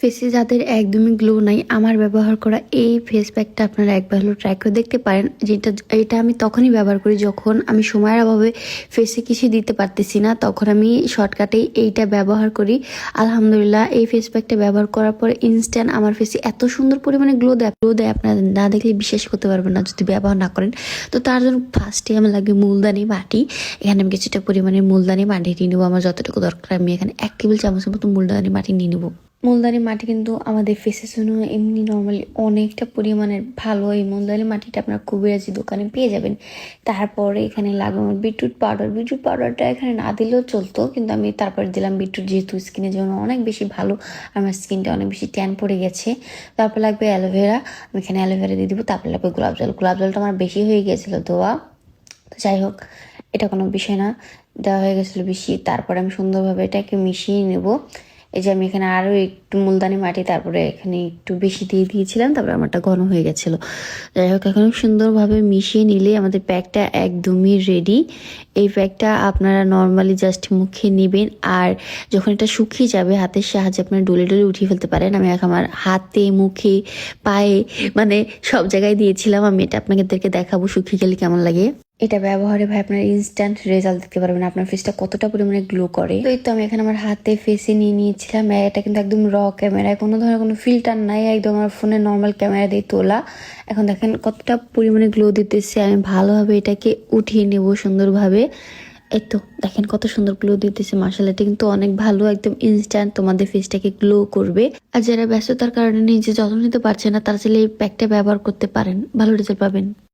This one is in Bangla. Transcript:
ফেসে যাদের একদমই গ্লো নাই, আমার ব্যবহার করা এই ফেস প্যাকটা আপনারা একবার হলো ট্রাই করে দেখতে পারেন। এটা আমি তখনই ব্যবহার করি যখন আমি সময়ের অভাবে ফেসে কিছু দিতে পারতেছি না, তখন আমি শর্টকাটেই এইটা ব্যবহার করি। আলহামদুলিল্লাহ, এই ফেস প্যাকটা ব্যবহার করার পর ইনস্ট্যান্ট আমার ফেসে এত সুন্দর পরিমাণে গ্লো দেয় আপনারা না দেখলে বিশ্বাস করতে পারবেন না যদি ব্যবহার না করেন। তো তার জন্য ফার্স্টে আমার লাগবে মুলতানি মাটি। এখানে আমি কিছুটা পরিমাণে মুলতানি মাটি নিয়ে নেবো। আমার যতটুকু দরকার আমি এখানে 1 টেবিল চামচের মতো মুলতানি মাটি নিয়ে নেবো। মুলতানি মাটি কিন্তু আমাদের ফেসের জন্য এমনি নর্মালি অনেকটা পরিমাণের ভালো। এই মুলতানি মাটিটা আপনার কবিরাজি দোকানে পেয়ে যাবেন। তারপরে এখানে লাগবে আমার বিটরুট পাউডার। বিটরুট পাউডারটা এখানে না দিলেও চলতো, কিন্তু আমি তারপরে দিলাম বিটরুট, যেহেতু স্কিনের জন্য অনেক বেশি ভালো। আমার স্কিনটা অনেক বেশি ট্যান পড়ে গেছে। তারপর লাগবে অ্যালোভেরা, আমি এখানে অ্যালোভেরা দিয়ে দিব। তারপর লাগবে গোলাপ জল। গোলাপ জলটা আমার বেশি হয়ে গিয়েছিলো দেওয়া, তো যাই হোক, এটা কোনো বিষয় না, দেওয়া হয়ে গেছিলো বেশি। তারপরে আমি সুন্দরভাবে এটাকে মিশিয়ে নেব। এই যে আমি এখানে আরও একটু মুলতানি মাটি তারপরে এখানে একটু বেশি দিয়ে দিয়েছিলাম, তারপরে আমারটা ঘন হয়ে গেছিলো। যাই হোক, এখন সুন্দরভাবে মিশিয়ে নিলে আমাদের প্যাকটা একদমই রেডি। এই প্যাকটা আপনারা নর্মালি জাস্ট মুখে নেবেন, আর যখন এটা শুকিয়ে যাবে হাতের সাহায্যে আপনারা ডলে ডলে উঠিয়ে ফেলতে পারেন। আমি এখন আমার হাতে, মুখে, পায়ে, মানে সব জায়গায় দিয়েছিলাম। আমি এটা আপনাদেরকে দেখাবো শুকিয়ে গেলে কেমন লাগে। এটা ব্যবহারে ভাই আপনার ইনস্ট্যান্ট রেজাল্ট দেখতে পারবেন, আপনার ফেসটা কতটা পরিমাণে গ্লো করে। তো এই তো আমি এখানে আমার হাতে ফেসে নিয়ে নিয়েছিলাম। এটা কিন্তু একদম র ক্যামেরায়, কোনো ধরনের কোনো ফিল্টার নাই, একদম আমার ফোনের নর্মাল ক্যামেরা দিয়ে তোলা। এখন দেখেন কতটা পরিমাণে গ্লো দিতেছে। আমি ভালোভাবে এটাকে উঠিয়ে নেব সুন্দরভাবে। এই তো দেখেন কত সুন্দর গ্লো দিতেছে। মাশাআল্লাহ, এটা কিন্তু অনেক ভালো, একদম ইনস্ট্যান্ট তোমাদের ফেসটাকে গ্লো করবে। আর যারা ব্যস্ততার কারণে নিজে যত্ন নিতে পারছে না, তারা চাইলে এই প্যাকটা ব্যবহার করতে পারেন, ভালো রেজাল্ট পাবেন।